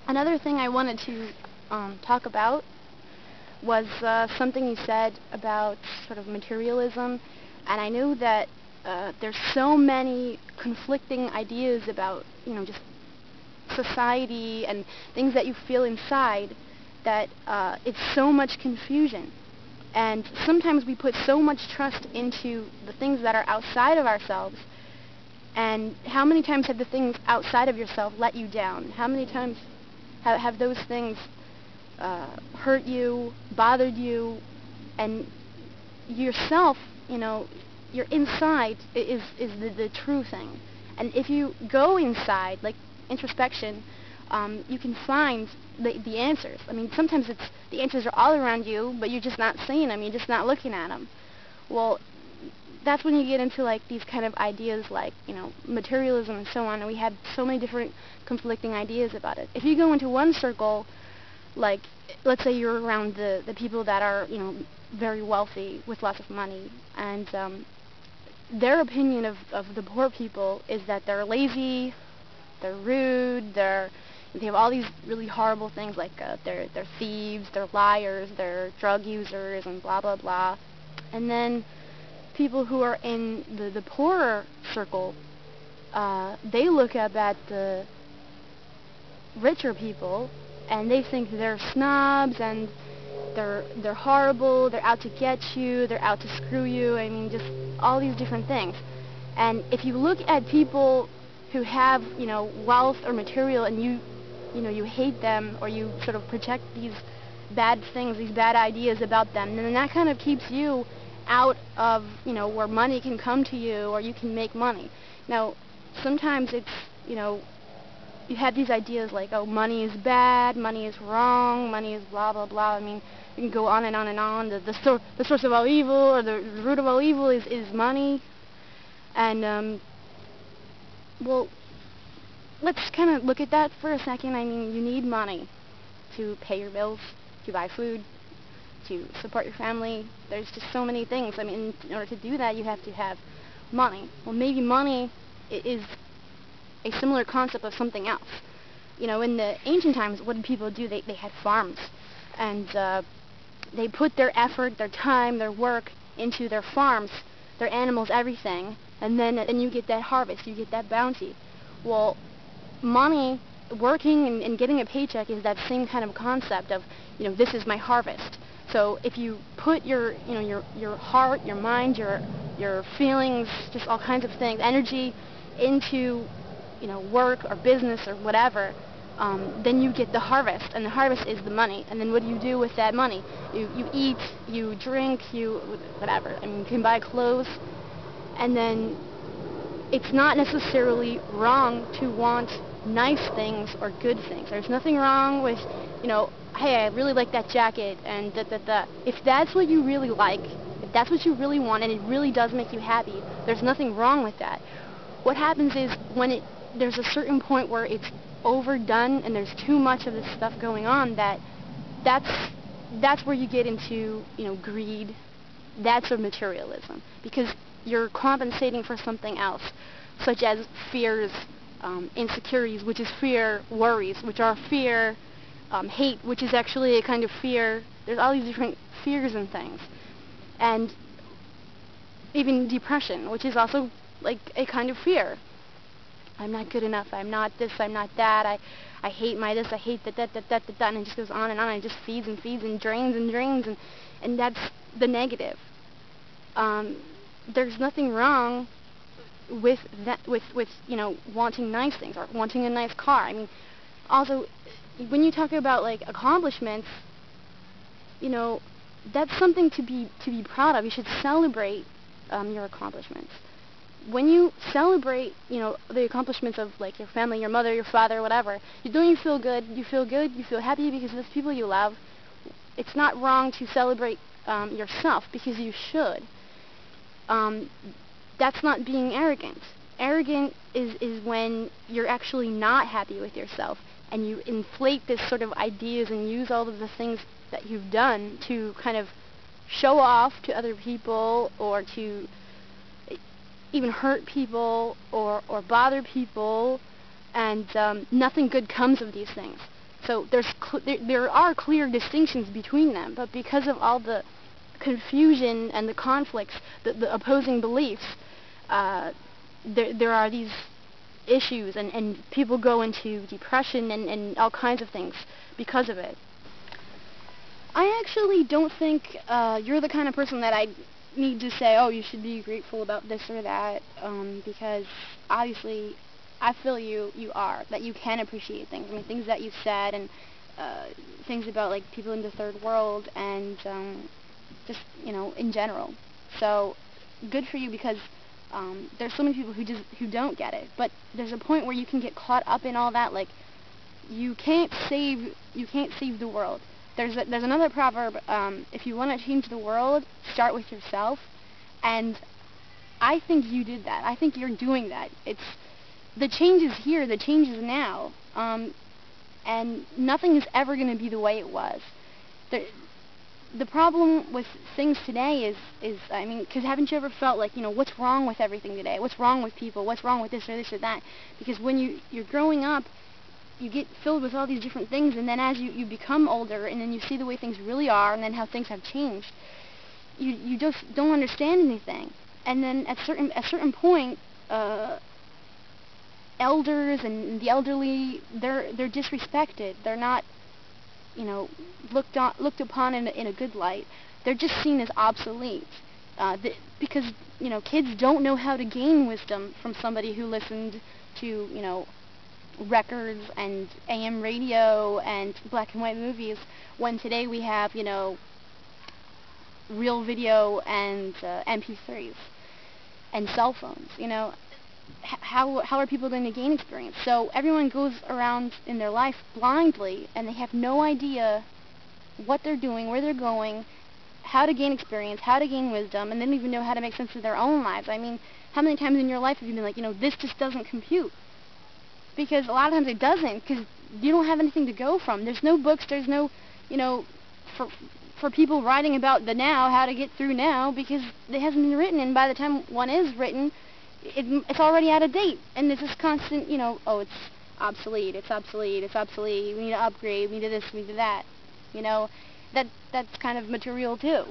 Another thing I wanted to talk about was something you said about sort of materialism, and I know that there's so many conflicting ideas about, just society and things that you feel inside that it's so much confusion. And sometimes we put so much trust into the things that are outside of ourselves, and how many times have the things outside of yourself let you down? How many times have those things hurt you, bothered you, and yourself, your inside is the true thing. And if you go inside, like introspection, you can find the answers. I mean, sometimes the answers are all around you, but you're just not seeing them, you're just not looking at them. Well, that's when you get into like these kind of ideas like, materialism and so on, and we have so many different conflicting ideas about it. If you go into one circle, like, let's say you're around the people that are, very wealthy with lots of money, and their opinion of the poor people is that they're lazy, they're rude, they have all these really horrible things like they're thieves, they're liars, they're drug users, and blah blah blah. And then people who are in the poorer circle, they look up at the richer people, and they think they're snobs, and they're horrible, they're out to get you, they're out to screw you. I mean, just all these different things. And if you look at people who have, wealth or material, and you hate them, or you sort of project these bad things, these bad ideas about them, then that kind of keeps you out of, where money can come to you, or you can make money. Now, sometimes it's, you have these ideas like, oh, money is bad, money is wrong, money is blah, blah, blah. I mean, you can go on and on and on. The source of all evil, or the root of all evil is money. And, well, let's kind of look at that for a second. I mean, you need money to pay your bills, to buy food, to support your family. There's just so many things. I mean, in order to do that, you have to have money. Well, maybe money is a similar concept of something else. In the ancient times, what did people do? They had farms, and they put their effort, their time, their work into their farms, their animals, everything, and then you get that harvest, you get that bounty. Well, money, working and getting a paycheck is that same kind of concept of, this is my harvest. So if you put your heart, your mind, your feelings, just all kinds of things, energy into, work or business or whatever, then you get the harvest, and the harvest is the money. And then what do you do with that money? You eat, you drink, whatever. I mean, you can buy clothes, and then it's not necessarily wrong to want nice things or good things. There's nothing wrong with, hey, I really like that jacket, and da-da-da. If that's what you really like, if that's what you really want, and it really does make you happy, there's nothing wrong with that. What happens is when there's a certain point where it's overdone and there's too much of this stuff going on, that's where you get into, greed. That's where materialism, because you're compensating for something else, such as fears, insecurities, which is fear, worries, which are fear, hate, which is actually a kind of fear. There's all these different fears and things. And even depression, which is also like a kind of fear. I'm not good enough, I'm not this, I'm not that, I hate my this, I hate that, and it just goes on, and it just feeds and feeds and drains, and that's the negative. There's nothing wrong with that, with wanting nice things, or wanting a nice car. I mean, also, when you talk about like accomplishments, that's something to be proud of. You should celebrate your accomplishments. When you celebrate, the accomplishments of like your family, your mother, your father, whatever, don't you feel good? You feel good. You feel happy because of the people you love. It's not wrong to celebrate yourself, because you should. That's not being arrogant. Arrogant is when you're actually not happy with yourself, and you inflate this sort of ideas and use all of the things that you've done to kind of show off to other people, or to even hurt people or bother people, and nothing good comes of these things. So there are clear distinctions between them, but because of all the confusion and the conflicts, the opposing beliefs, there are these issues, and people go into depression and all kinds of things because of it. I actually don't think you're the kind of person that I need to say, oh, you should be grateful about this or that, because obviously I feel you are, that you can appreciate things. I mean, things that you said, and things about, like, people in the third world, and just, in general. So, good for you, because there's so many people who don't get it. But there's a point where you can get caught up in all that, like, you can't save the world. There's another proverb, if you want to change the world, start with yourself. And I think you did that. I think you're doing that. The change is here, the change is now. And nothing is ever going to be the way it was. The problem with things today is, I mean, because haven't you ever felt like, what's wrong with everything today? What's wrong with people? What's wrong with this or that? Because when you're growing up, you get filled with all these different things, and then as you become older, and then you see the way things really are, and then how things have changed, you just don't understand anything. And then at certain point, elders and the elderly, they're disrespected. They're not, looked upon in a good light. They're just seen as obsolete, because kids don't know how to gain wisdom from somebody who listened to records and AM radio and black and white movies, when today we have real video and MP3s and cell phones. How are people going to gain experience? So everyone goes around in their life blindly, and they have no idea what they're doing, where they're going, how to gain experience, how to gain wisdom, and they don't even know how to make sense of their own lives. I mean, how many times in your life have you been like, this just doesn't compute? Because a lot of times it doesn't, because you don't have anything to go from. There's no books, there's no, for people writing about the now, how to get through now, because it hasn't been written, and by the time one is written, it's already out of date. And there's this constant, oh, it's obsolete, it's obsolete, it's obsolete, we need to upgrade, we need to this, we need to that. That's kind of material too.